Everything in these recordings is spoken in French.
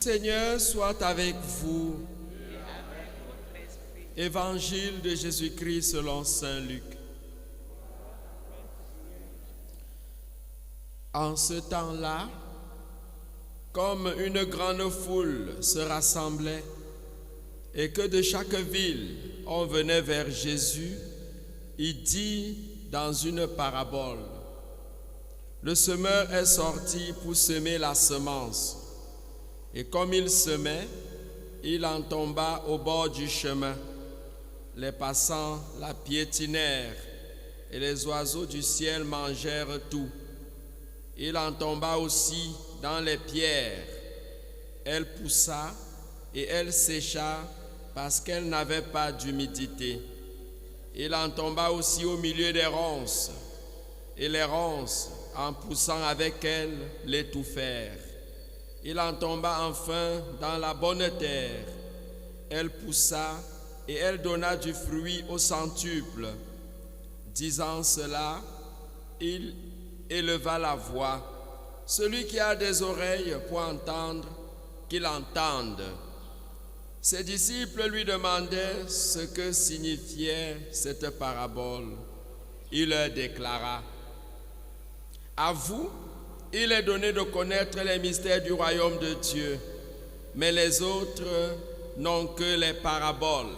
Seigneur soit avec vous. Évangile de Jésus-Christ selon saint Luc. En ce temps-là, comme une grande foule se rassemblait et que de chaque ville on venait vers Jésus, il dit dans une parabole: le semeur est sorti pour semer la semence. Et comme il semait, il en tomba au bord du chemin. Les passants la piétinèrent et les oiseaux du ciel mangèrent tout. Il en tomba aussi dans les pierres. Elle poussa et elle sécha parce qu'elle n'avait pas d'humidité. Il en tomba aussi au milieu des ronces. Et les ronces, en poussant avec elle, l'étouffèrent. Il en tomba enfin dans la bonne terre. Elle poussa et elle donna du fruit au centuple. Disant cela, il éleva la voix. Celui qui a des oreilles pour entendre, qu'il entende. Ses disciples lui demandaient ce que signifiait cette parabole. Il leur déclara: à vous, il est donné de connaître les mystères du royaume de Dieu, mais les autres n'ont que les paraboles.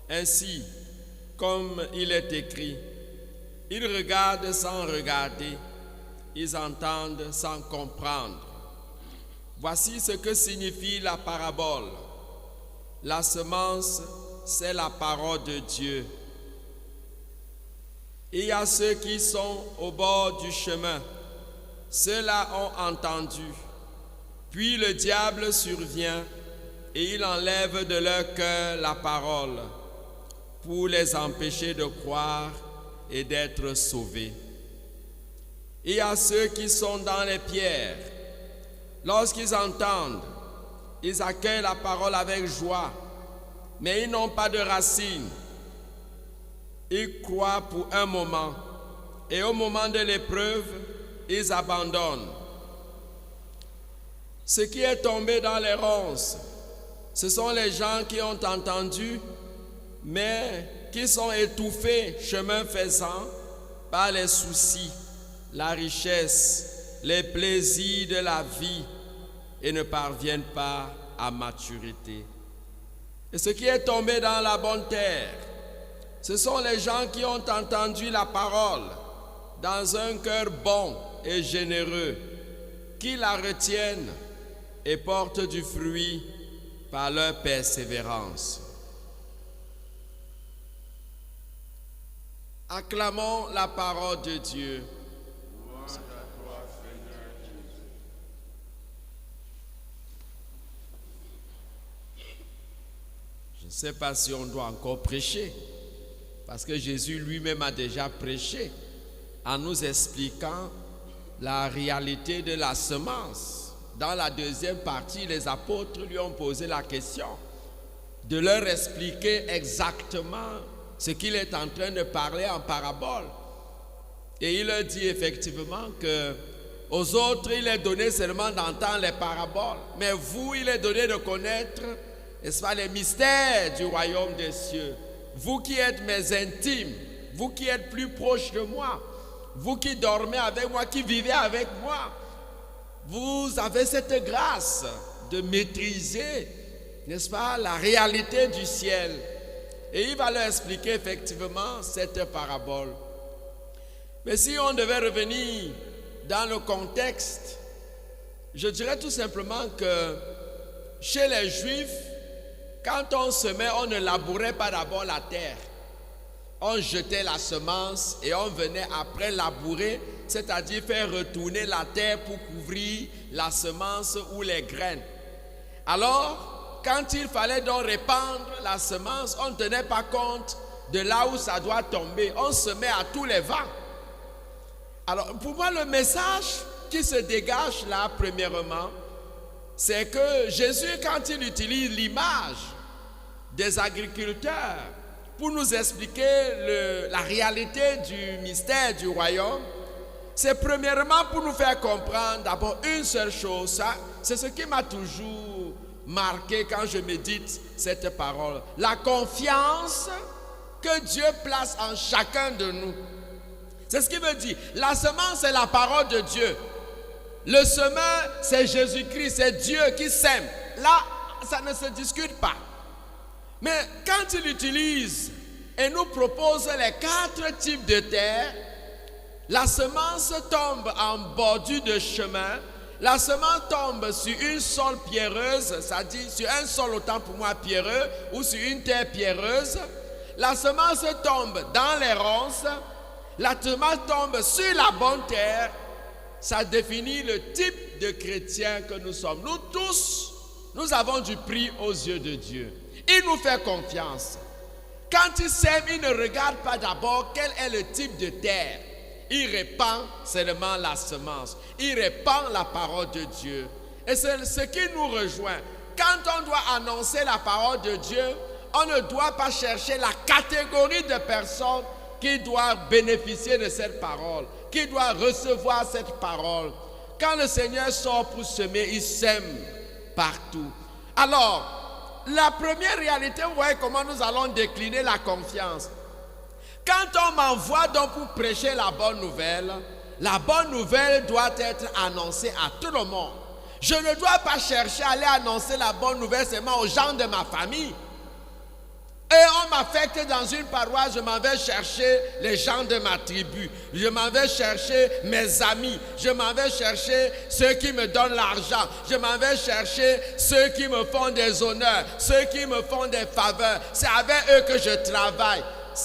Ainsi, comme il est écrit, ils regardent sans regarder, ils entendent sans comprendre. Voici ce que signifie la parabole. La semence, c'est la parole de Dieu. Il y a ceux qui sont au bord du chemin. Ceux-là ont entendu. Puis le diable survient et il enlève de leur cœur la parole pour les empêcher de croire et d'être sauvés. Il y a ceux qui sont dans les pierres. Lorsqu'ils entendent, ils accueillent la parole avec joie, mais ils n'ont pas de racines. Ils croient pour un moment et au moment de l'épreuve, ils abandonnent. Ce qui est tombé dans les ronces, ce sont les gens qui ont entendu, mais qui sont étouffés, chemin faisant, par les soucis, la richesse, les plaisirs de la vie et ne parviennent pas à maturité. Et ce qui est tombé dans la bonne terre, ce sont les gens qui ont entendu la parole dans un cœur bon et généreux, qui la retiennent et portent du fruit par leur persévérance. Acclamons la parole de Dieu. Je ne sais pas si on doit encore prêcher, parce que Jésus lui-même a déjà prêché en nous expliquant la réalité de la semence. Dans la deuxième partie, les apôtres lui ont posé la question de leur expliquer exactement ce qu'il est en train de parler en parabole. Et il leur dit effectivement que aux autres, il est donné seulement d'entendre les paraboles, mais vous, il est donné de connaître, n'est-ce pas, les mystères du royaume des cieux. Vous qui êtes mes intimes, vous qui êtes plus proches de moi, vous qui dormez avec moi, qui vivez avec moi, vous avez cette grâce de maîtriser, n'est-ce pas, la réalité du ciel. Et il va leur expliquer effectivement cette parabole. Mais si on devait revenir dans le contexte, je dirais tout simplement que chez les Juifs, quand on semait, on ne labourait pas d'abord la terre. On jetait la semence et on venait après labourer, c'est-à-dire faire retourner la terre pour couvrir la semence ou les graines. Alors, quand il fallait donc répandre la semence, on ne tenait pas compte de là où ça doit tomber. On semait à tous les vents. Alors, pour moi, le message qui se dégage là, premièrement, c'est que Jésus, quand il utilise l'image des agriculteurs pour nous expliquer la réalité du mystère du royaume, C'est premièrement pour nous faire comprendre d'abord une seule chose. Ça, c'est ce qui m'a toujours marqué quand je médite cette parole. La confiance que Dieu place en chacun de nous. C'est ce qui veut dire. La semence, c'est la parole de Dieu. Le semeur, c'est Jésus-Christ, c'est Dieu qui sème. Là, ça ne se discute pas. Mais quand il utilise et nous propose les 4 types de terre, la semence tombe en bordure de chemin, la semence tombe sur une sol pierreuse, c'est-à-dire sur un sol autant pour moi pierreux, ou sur une terre pierreuse. La semence tombe dans les ronces, la semence tombe sur la bonne terre. Ça définit le type de chrétien que nous sommes. Nous tous, nous avons du prix aux yeux de Dieu. Il nous fait confiance. Quand il sème, il ne regarde pas d'abord quel est le type de terre. Il répand seulement la semence. Il répand la parole de Dieu. Et c'est ce qui nous rejoint. Quand on doit annoncer la parole de Dieu, on ne doit pas chercher la catégorie de personnes qui doivent bénéficier de cette parole, qui doivent recevoir cette parole. Quand le Seigneur sort pour semer, il sème partout. Alors, la première réalité, vous voyez comment nous allons décliner la confiance. Quand on m'envoie donc pour prêcher la bonne nouvelle doit être annoncée à tout le monde. Je ne dois pas chercher à aller annoncer la bonne nouvelle seulement aux gens de ma famille. Et on m'affecte dans une paroisse, je m'en vais chercher les gens de ma tribu. Je m'en vais chercher mes amis. Je m'en vais chercher ceux qui me donnent l'argent. Je m'en vais chercher ceux qui me font des honneurs, ceux qui me font des faveurs. C'est avec eux que je travaille.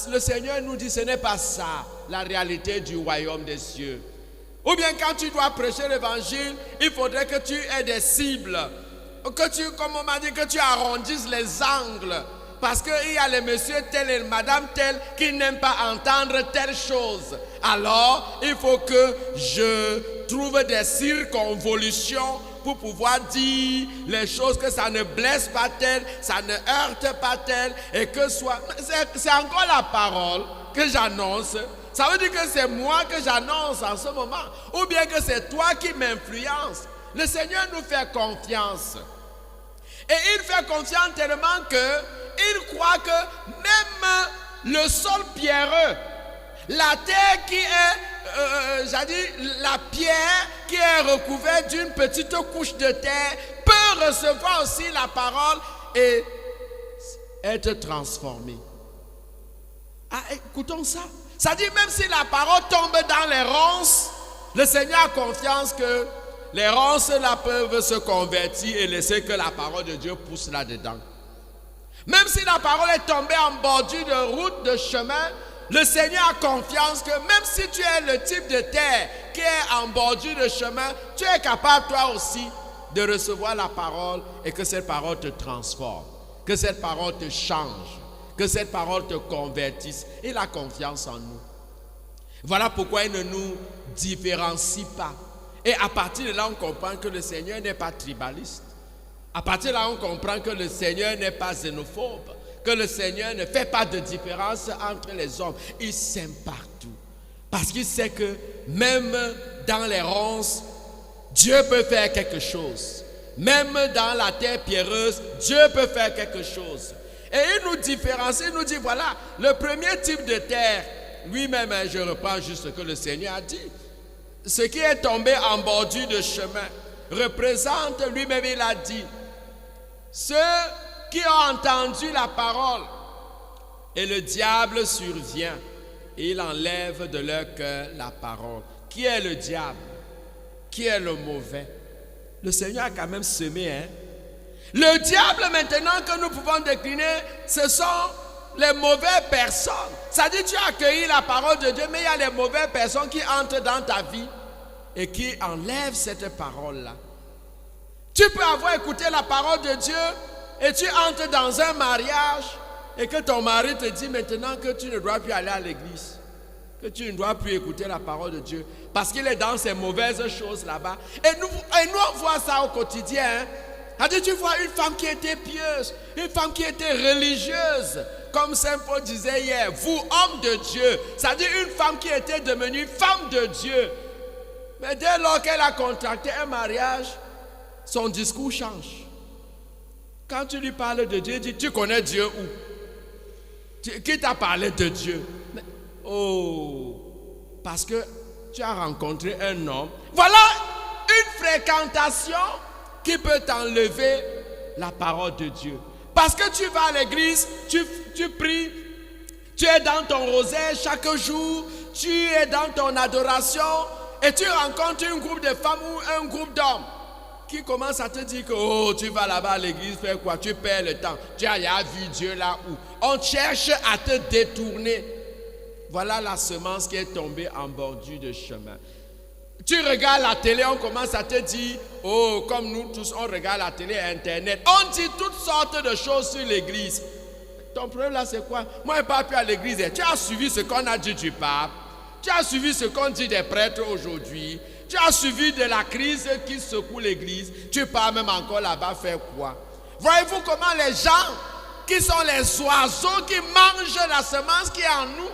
Le Seigneur nous dit, ce n'est pas ça, la réalité du royaume des cieux. Ou bien quand tu dois prêcher l'évangile, il faudrait que tu aies des cibles. Que tu, comme on m'a dit, que tu arrondisses les angles. Parce qu'il y a les messieurs tels et madame tels qui n'aiment pas entendre telle chose. Alors, il faut que je trouve des circonvolutions pour pouvoir dire les choses, que ça ne blesse pas tel, ça ne heurte pas tel, et que soit... C'est encore la parole que j'annonce. Ça veut dire que c'est moi que j'annonce en ce moment. Ou bien que c'est toi qui m'influence. Le Seigneur nous fait confiance. Et il fait confiance tellement que il croit que même le sol pierreux, la terre qui est, la pierre qui est recouverte d'une petite couche de terre, peut recevoir aussi la parole et être transformée. Ah, écoutons ça. Ça dit même si la parole tombe dans les ronces, le Seigneur a confiance que les ronces là peuvent se convertir et laisser que la parole de Dieu pousse là-dedans. Même si la parole est tombée en bordure de route, de chemin, le Seigneur a confiance que même si tu es le type de terre qui est en bordure de chemin, tu es capable toi aussi de recevoir la parole et que cette parole te transforme, que cette parole te change, que cette parole te convertisse. Il a confiance en nous. Voilà pourquoi il ne nous différencie pas. Et à partir de là, on comprend que le Seigneur n'est pas tribaliste. À partir de là, on comprend que le Seigneur n'est pas xénophobe, que le Seigneur ne fait pas de différence entre les hommes. Il s'aime partout. Parce qu'il sait que même dans les ronces, Dieu peut faire quelque chose. Même dans la terre pierreuse, Dieu peut faire quelque chose. Et il nous différencie, il nous dit, voilà, le premier type de terre, lui-même, je reprends juste ce que le Seigneur a dit. Ce qui est tombé en bordure de chemin représente, lui-même il a dit, ceux qui ont entendu la parole et le diable survient et il enlève de leur cœur la parole. Qui est le diable? Qui est le mauvais? Le Seigneur a quand même semé. Le diable maintenant que nous pouvons décliner, ce sont les mauvaises personnes. Ça dit tu as accueilli la parole de Dieu, mais il y a les mauvaises personnes qui entrent dans ta vie et qui enlèvent cette parole-là. Tu peux avoir écouté la parole de Dieu et tu entres dans un mariage et que ton mari te dit maintenant que tu ne dois plus aller à l'église, que tu ne dois plus écouter la parole de Dieu parce qu'il est dans ces mauvaises choses là-bas. Et nous on voit ça au quotidien. C'est-à-dire, tu vois une femme qui était pieuse, une femme qui était religieuse, comme Saint Paul disait hier, vous, hommes de Dieu, c'est-à-dire une femme qui était devenue femme de Dieu, Mais dès lors qu'elle a contracté un mariage, son discours change. Quand tu lui parles de Dieu, il dit, tu connais Dieu où? Qui t'a parlé de Dieu? Mais, parce que tu as rencontré un homme. Voilà une fréquentation qui peut t'enlever la parole de Dieu. Parce que tu vas à l'église, tu pries, tu es dans ton rosaire chaque jour, tu es dans ton adoration et tu rencontres un groupe de femmes ou un groupe d'hommes qui commencent à te dire que tu vas là-bas à l'église faire quoi? Tu perds le temps. Tu as vu Dieu là où? On cherche à te détourner. Voilà la semence qui est tombée en bordure de chemin. Tu regardes la télé, on commence à te dire, comme nous tous, on regarde la télé, internet. On dit toutes sortes de choses sur l'église. Ton problème là, c'est quoi? Moi, je ne parle plus à l'église. Tu as suivi ce qu'on a dit du pape. Tu as suivi ce qu'on dit des prêtres aujourd'hui. Tu as suivi de la crise qui secoue l'église. Tu pars même encore là-bas faire quoi? Voyez-vous comment les gens qui sont les oiseaux qui mangent la semence qui est en nous,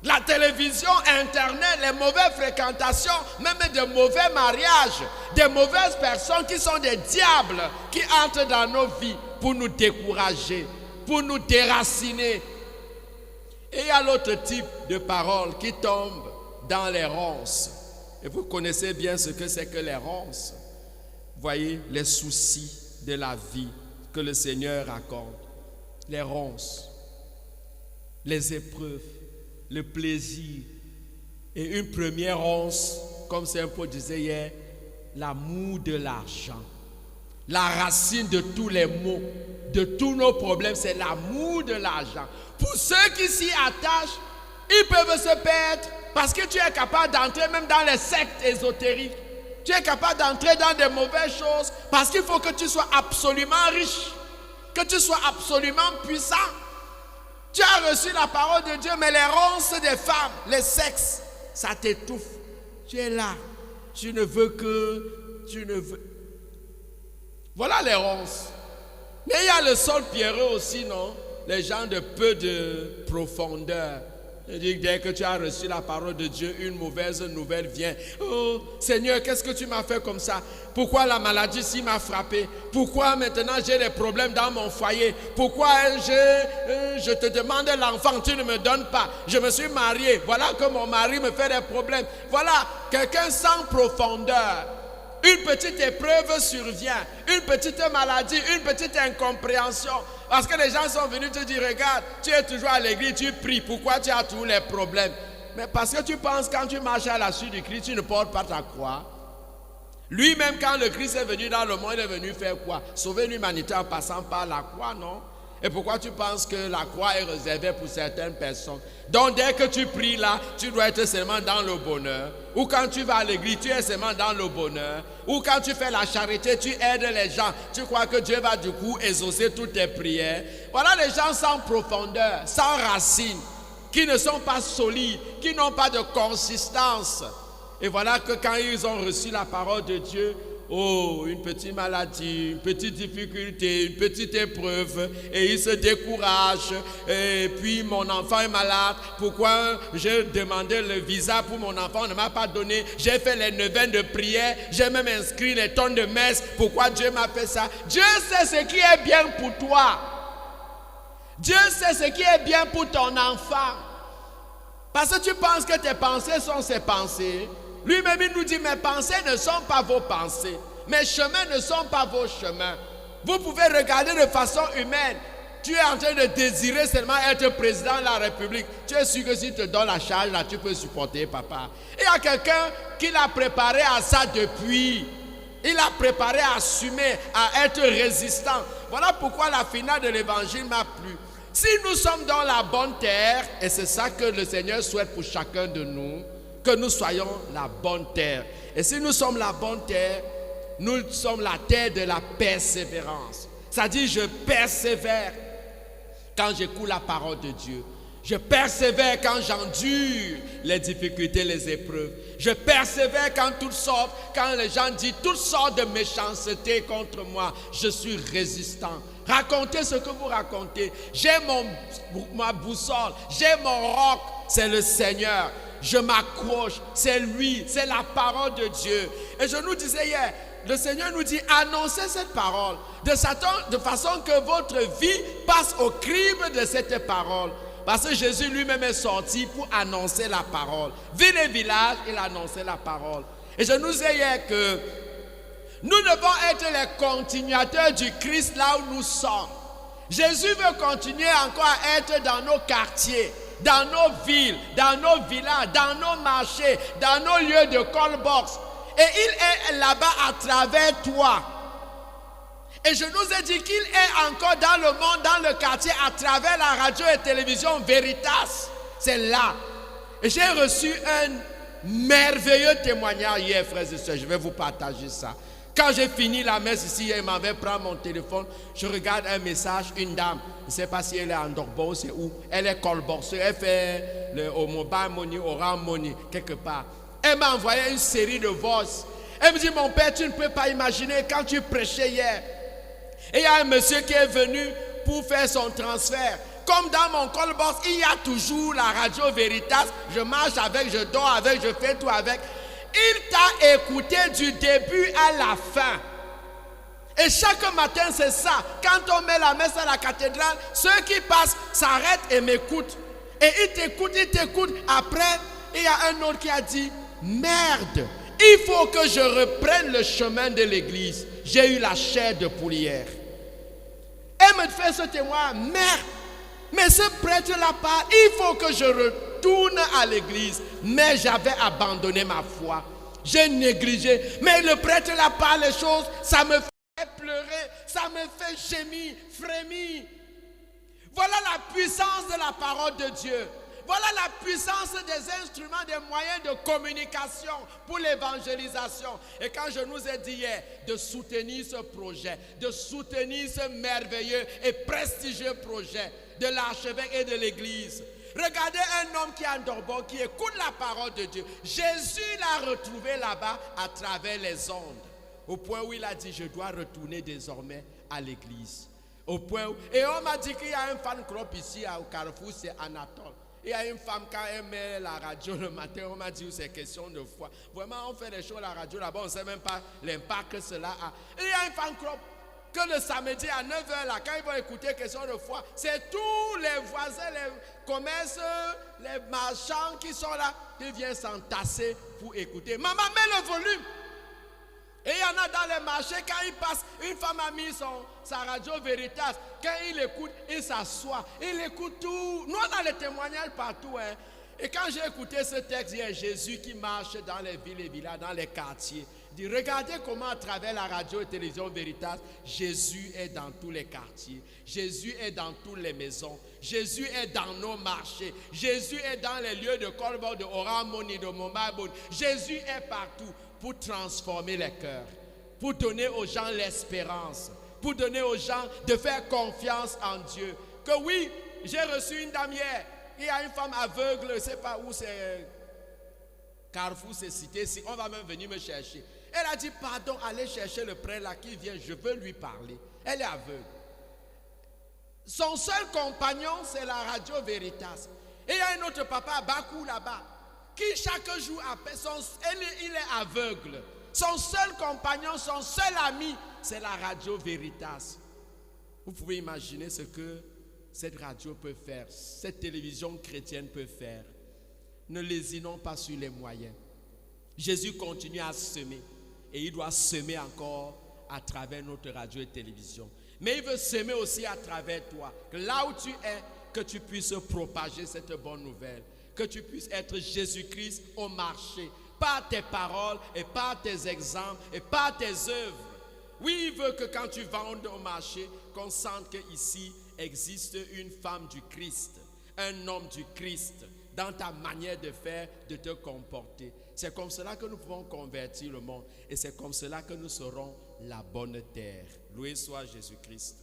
la télévision, internet, les mauvaises fréquentations, même des mauvais mariages, des mauvaises personnes qui sont des diables qui entrent dans nos vies pour nous décourager, pour nous déraciner. Et il y a l'autre type de paroles qui tombent dans les ronces. Et vous connaissez bien ce que c'est que les ronces. Voyez les soucis de la vie que le Seigneur accorde. Les ronces, les épreuves, le plaisir. Et une première ronce, comme Saint-Paul disait hier, l'amour de l'argent. La racine de tous les maux, de tous nos problèmes, c'est l'amour de l'argent. Pour ceux qui s'y attachent, ils peuvent se perdre parce que tu es capable d'entrer même dans les sectes ésotériques. Tu es capable d'entrer dans des mauvaises choses parce qu'il faut que tu sois absolument riche, que tu sois absolument puissant. Tu as reçu la parole de Dieu, mais les ronces des femmes, les sexes, ça t'étouffe. Tu es là, tu ne veux que... Voilà les ronces. Mais il y a le sol pierreux aussi, non? Les gens de peu de profondeur. Dès que tu as reçu la parole de Dieu, une mauvaise nouvelle vient. Oh Seigneur, qu'est-ce que tu m'as fait comme ça? Pourquoi la maladie si m'a frappé? Pourquoi maintenant j'ai des problèmes dans mon foyer? Pourquoi je te demande l'enfant, tu ne me donnes pas? Je me suis marié, voilà que mon mari me fait des problèmes. Voilà, quelqu'un sans profondeur. Une petite épreuve survient, une petite maladie, une petite incompréhension. Parce que les gens sont venus te dire, regarde, tu es toujours à l'église, tu pries, pourquoi tu as tous les problèmes? Mais parce que tu penses quand tu marches à la suite du Christ, tu ne portes pas ta croix. Lui-même, quand le Christ est venu dans le monde, il est venu faire quoi? Sauver l'humanité en passant par la croix, non? Et pourquoi tu penses que la croix est réservée pour certaines personnes? Donc dès que tu pries là, tu dois être seulement dans le bonheur. Ou quand tu vas à l'église, tu es seulement dans le bonheur. Ou quand tu fais la charité, tu aides les gens. Tu crois que Dieu va du coup exaucer toutes tes prières. Voilà les gens sans profondeur, sans racines, qui ne sont pas solides, qui n'ont pas de consistance. Et voilà que quand ils ont reçu la parole de Dieu, une petite maladie, une petite difficulté, une petite épreuve, et ils se découragent. Et puis mon enfant est malade. Pourquoi j'ai demandé le visa pour mon enfant, on ne m'a pas donné. J'ai fait les neuvaines de prière, j'ai même inscrit les tonnes de messe. Pourquoi Dieu m'a fait ça? Dieu sait ce qui est bien pour toi. Dieu sait ce qui est bien pour ton enfant. Parce que tu penses que tes pensées sont ses pensées. Lui-même, il nous dit, mes pensées ne sont pas vos pensées. Mes chemins ne sont pas vos chemins. Vous pouvez regarder de façon humaine. Tu es en train de désirer seulement être président de la République. Tu es sûr que si te donne la charge, là, tu peux supporter, papa. Il y a quelqu'un qui l'a préparé à ça depuis. Il l'a préparé à assumer, à être résistant. Voilà pourquoi la finale de l'évangile m'a plu. Si nous sommes dans la bonne terre, et c'est ça que le Seigneur souhaite pour chacun de nous, que nous soyons la bonne terre. Et si nous sommes la bonne terre, nous sommes la terre de la persévérance. Ça dit, je persévère quand j'écoute la parole de Dieu. Je persévère quand j'endure les difficultés, les épreuves. Je persévère quand les gens disent toutes sortes de méchanceté contre moi. Je suis résistant. Racontez ce que vous racontez. J'ai ma boussole, j'ai mon roc, c'est le Seigneur. je m'accroche, c'est lui, c'est la parole de Dieu. Et je nous disais hier, le Seigneur nous dit, annoncez cette parole, de façon que votre vie passe au crible de cette parole. Parce que Jésus lui-même est sorti pour annoncer la parole. Ville et village, il annonçait la parole. Et je nous disais hier que nous devons être les continuateurs du Christ là où nous sommes. Jésus veut continuer encore à être dans nos quartiers, dans nos villes, dans nos villages, dans nos marchés, dans nos lieux de call-box. Et il est là-bas à travers toi. Et je nous ai dit qu'il est encore dans le monde, dans le quartier, à travers la radio et télévision Veritas. C'est là. Et j'ai reçu un merveilleux témoignage hier, frères et sœurs. Je vais vous partager ça. Quand j'ai fini la messe ici, il m'avait pris mon téléphone. Je regarde un message, une dame. Je ne sais pas si elle est en Dorbo, c'est où. Elle est call-box. Elle fait au mobile money, au Orange money, quelque part. Elle m'a envoyé une série de voix. Elle me dit, mon père, tu ne peux pas imaginer quand tu prêchais hier. Et il y a un monsieur qui est venu pour faire son transfert. Comme dans mon call-box, il y a toujours la radio Veritas. Je marche avec, je dors avec, je fais tout avec. Il t'a écouté du début à la fin. Et chaque matin, c'est ça. Quand on met la messe à la cathédrale, ceux qui passent s'arrêtent et m'écoutent. Et ils t'écoutent. Après, il y a un autre qui a dit, merde, il faut que je reprenne le chemin de l'église. J'ai eu la chair de poule hier. Elle me fait ce témoin, merde, mais ce prêtre-là parle, il faut que je retourne à l'église. Mais j'avais abandonné ma foi. J'ai négligé. Mais le prêtre-là parle les choses, ça me fait pleurer, ça me fait gémir, frémir. Voilà la puissance de la parole de Dieu. Voilà la puissance des instruments, des moyens de communication pour l'évangélisation. Et quand je nous ai dit hier de soutenir ce projet, de soutenir ce merveilleux et prestigieux projet de l'archevêque et de l'église. Regardez un homme qui est en Dorbo, qui écoute la parole de Dieu. Jésus l'a retrouvé là-bas à travers les ondes. Au point où il a dit, je dois retourner désormais à l'église. Au point où... Et on m'a dit qu'il y a un fan club ici au Carrefour, c'est Anatole. Il y a une femme, quand elle met la radio le matin, on m'a dit que c'est question de foi. Vraiment, on fait des choses à la radio là-bas, on ne sait même pas l'impact que cela a. Et il y a un fan club que le samedi à 9h, là, quand ils vont écouter question de foi, c'est tous les voisins, les commerces, les marchands qui sont là, qui viennent s'entasser pour écouter. Maman, mets le volume. Et il y en a dans les marchés, quand il passe, une femme a mis sa radio Veritas. Quand il écoute, il s'assoit, il écoute tout. Nous, on a les témoignages partout. Hein. Et quand j'ai écouté ce texte, il y a Jésus qui marche dans les villes et villages, dans les quartiers. Il dit, regardez comment à travers la radio et télévision Veritas, Jésus est dans tous les quartiers. Jésus est dans toutes les maisons. Jésus est dans nos marchés. Jésus est dans les lieux de call-box, de Orange Money, de Mobile. Jésus est partout. Pour transformer les cœurs, pour donner aux gens l'espérance, pour donner aux gens de faire confiance en Dieu. Que oui, j'ai reçu une dame hier, il y a une femme aveugle, je ne sais pas où c'est, Carrefour, c'est cité, si on va même venir me chercher. Elle a dit, pardon, allez chercher le prêtre là qui vient, je veux lui parler. Elle est aveugle. Son seul compagnon, c'est la radio Veritas. Et il y a un autre papa à Bakou là-bas, qui chaque jour appelle, il est aveugle. Son seul compagnon, son seul ami, c'est la radio Veritas. Vous pouvez imaginer ce que cette radio peut faire, cette télévision chrétienne peut faire. Ne lésinons pas sur les moyens. Jésus continue à semer et il doit semer encore à travers notre radio et télévision. Mais il veut semer aussi à travers toi. Que là où tu es, que tu puisses propager cette bonne nouvelle. Que tu puisses être Jésus-Christ au marché, par tes paroles et par tes exemples et par tes œuvres. Oui, il veut que quand tu vendes au marché, qu'on sente qu'ici existe une femme du Christ, un homme du Christ, dans ta manière de faire, de te comporter. C'est comme cela que nous pouvons convertir le monde et c'est comme cela que nous serons la bonne terre. Loué soit Jésus-Christ.